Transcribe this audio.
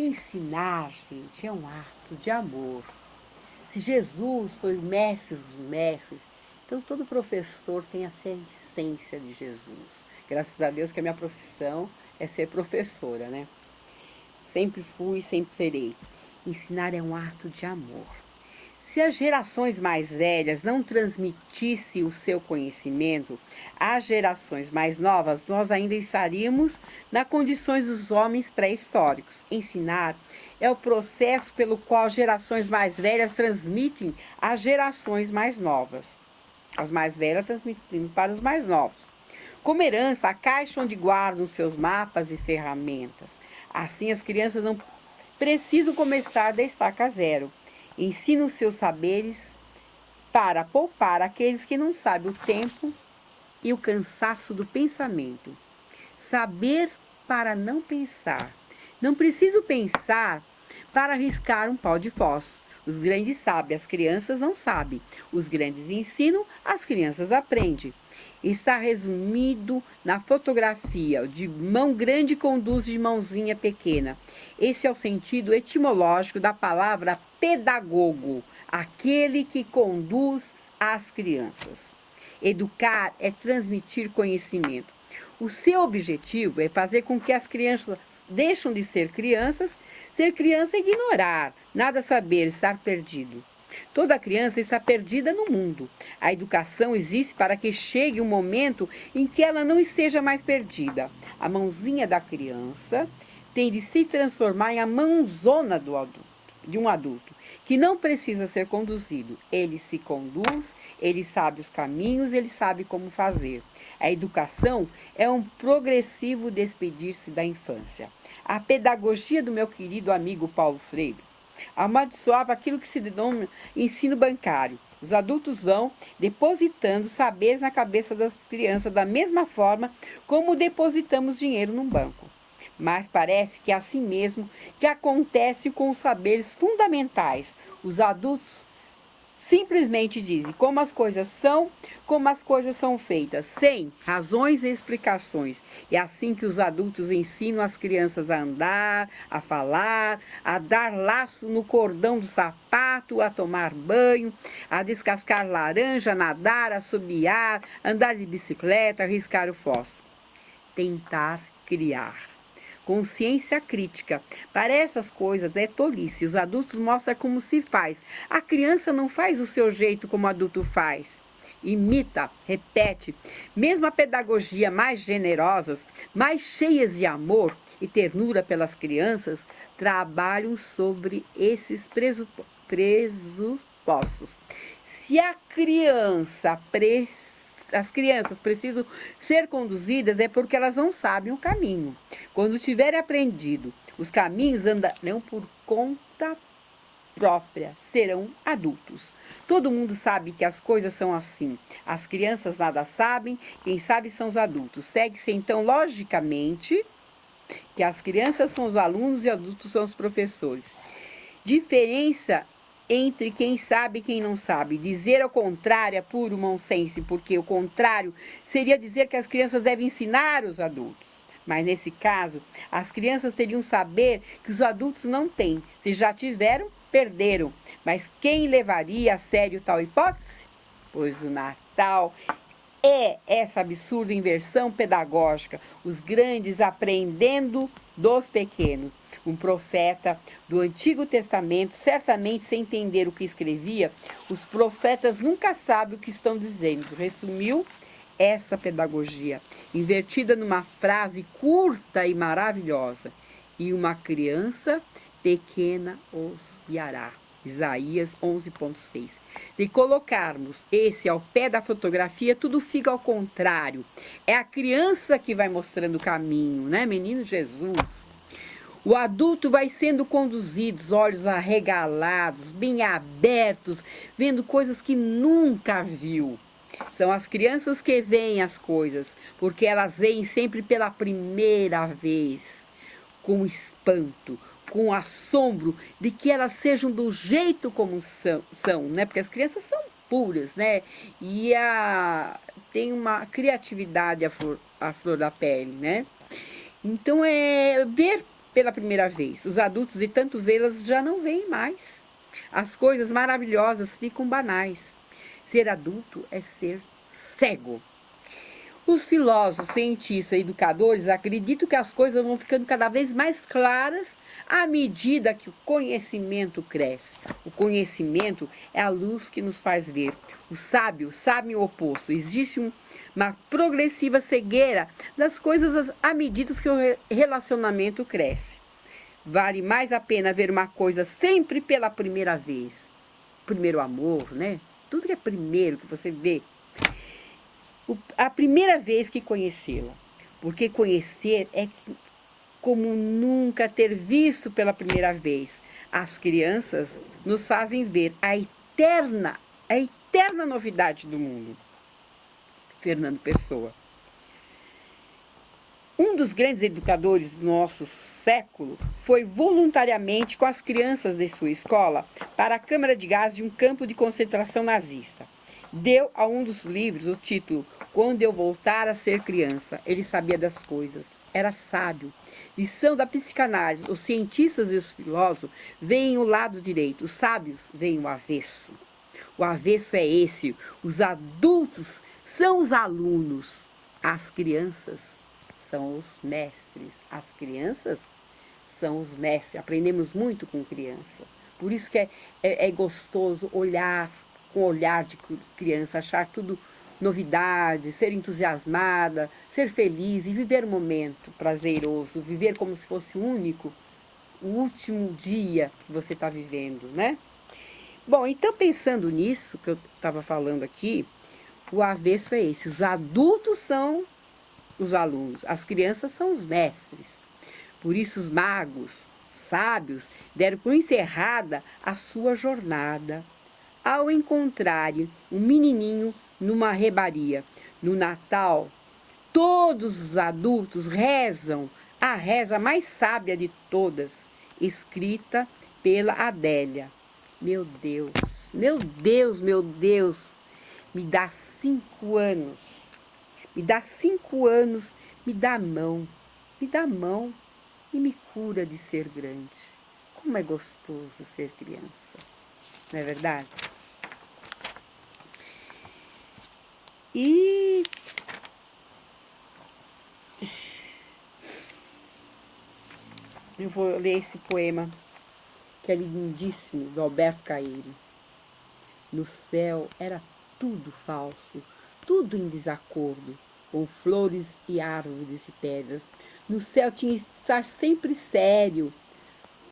Ensinar, gente, é um ato de amor. Se Jesus foi o mestre dos mestres, então todo professor tem essa essência de Jesus. Graças a Deus que a minha profissão é ser professora, né? Sempre fui, sempre serei. Ensinar é um ato de amor. Se as gerações mais velhas não transmitissem o seu conhecimento às gerações mais novas, nós ainda estaríamos nas condições dos homens pré-históricos. Ensinar é o processo pelo qual as gerações mais velhas transmitem às gerações mais novas. As mais velhas transmitindo para os mais novos. Como herança, a caixa onde guardam seus mapas e ferramentas. Assim, as crianças não precisam começar da estaca zero. Ensina os seus saberes para poupar aqueles que não sabem o tempo e o cansaço do pensamento. Saber para não pensar. Não preciso pensar para riscar um pau de fósforo. Os grandes sabem, as crianças não sabem. Os grandes ensinam, as crianças aprendem. Está resumido na fotografia. De mão grande conduz de mãozinha pequena. Esse é o sentido etimológico da palavra pedagogo, aquele que conduz as crianças. Educar é transmitir conhecimento. O seu objetivo é fazer com que as crianças deixem de ser criança é ignorar, nada saber, estar perdido. Toda criança está perdida no mundo. A educação existe para que chegue um momento em que ela não esteja mais perdida. A mãozinha da criança tem de se transformar em a mãozona de um adulto, que não precisa ser conduzido. Ele se conduz, ele sabe os caminhos, ele sabe como fazer. A educação é um progressivo despedir-se da infância. A pedagogia do meu querido amigo Paulo Freire amaldiçoava aquilo que se denomina ensino bancário. Os adultos vão depositando saberes na cabeça das crianças da mesma forma como depositamos dinheiro num banco. Mas parece que é assim mesmo que acontece com os saberes fundamentais. Os adultos simplesmente dizem como as coisas são feitas, sem razões e explicações. É assim que os adultos ensinam as crianças a andar, a falar, a dar laço no cordão do sapato, a tomar banho, a descascar laranja, a nadar, a assobiar, andar de bicicleta, a riscar o fósforo. Tentar criar. Consciência crítica. Para essas coisas é tolice. Os adultos mostram como se faz. A criança não faz o seu jeito como o adulto faz. Imita, repete. Mesmo a pedagogia mais generosas, mais cheias de amor e ternura pelas crianças, trabalham sobre esses pressupostos. Se a as crianças precisam ser conduzidas é porque elas não sabem o caminho. Quando tiverem aprendido os caminhos, andarão por conta própria, serão adultos. Todo mundo sabe que as coisas são assim. As crianças nada sabem, quem sabe são os adultos. Segue-se então, logicamente, que as crianças são os alunos e adultos são os professores. Diferença entre quem sabe e quem não sabe. Dizer ao contrário é puro nonsense, porque o contrário seria dizer que as crianças devem ensinar os adultos. Mas nesse caso, as crianças teriam saber que os adultos não têm. Se já tiveram, perderam. Mas quem levaria a sério tal hipótese? Pois o Natal é essa absurda inversão pedagógica, os grandes aprendendo dos pequenos. Um profeta do Antigo Testamento, certamente sem entender o que escrevia, os profetas nunca sabem o que estão dizendo. Resumiu essa pedagogia, invertida numa frase curta e maravilhosa. E uma criança pequena os guiará. Isaías 11.6. Se colocarmos esse ao pé da fotografia, tudo fica ao contrário. É a criança que vai mostrando o caminho, né, menino Jesus? O adulto vai sendo conduzido, olhos arregalados, bem abertos, vendo coisas que nunca viu. São as crianças que veem as coisas, porque elas veem sempre pela primeira vez, com espanto, com assombro de que elas sejam do jeito como são, né? Porque as crianças são puras, né? E tem uma criatividade à flor da pele, né? Então é ver pela primeira vez. Os adultos, de tanto vê-las, já não veem mais. As coisas maravilhosas ficam banais. Ser adulto é ser cego. Os filósofos, cientistas e educadores acreditam que as coisas vão ficando cada vez mais claras à medida que o conhecimento cresce. O conhecimento é a luz que nos faz ver. Os sábios sabem o oposto. Existe uma progressiva cegueira das coisas à medida que o relacionamento cresce. Vale mais a pena ver uma coisa sempre pela primeira vez. Primeiro amor, né? Tudo que é primeiro que você vê. A primeira vez que conhecê-la. Porque conhecer é como nunca ter visto pela primeira vez. As crianças nos fazem ver a eterna novidade do mundo. Fernando Pessoa. Um dos grandes educadores do nosso século foi voluntariamente com as crianças de sua escola para a câmara de gás de um campo de concentração nazista. Deu a um dos livros o título Quando eu voltar a ser criança. Ele sabia das coisas, era sábio. Lição da psicanálise: os cientistas e os filósofos veem o lado direito, os sábios veem o avesso. O avesso é esse: os adultos são os alunos, as crianças são os mestres. As crianças são os mestres. Aprendemos muito com criança. Por isso que é gostoso olhar com o olhar de criança, achar tudo novidade, ser entusiasmada, ser feliz e viver um momento prazeroso, viver como se fosse único, o último dia que você está vivendo, né? Bom, então pensando nisso que eu estava falando aqui, o avesso é esse: os adultos são os alunos, as crianças são os mestres. Por isso os magos, sábios, deram por encerrada a sua jornada ao encontrarem um menininho numa rebaria. No Natal, todos os adultos rezam a reza mais sábia de todas, escrita pela Adélia. Meu Deus, meu Deus, meu Deus, me dá 5 anos. Me dá 5 anos, me dá a mão e me cura de ser grande. Como é gostoso ser criança, não é verdade? E eu vou ler esse poema, que é lindíssimo, do Alberto Caeiro. No céu era tudo falso, tudo em desacordo, com flores e árvores e pedras. No céu tinha que estar sempre sério,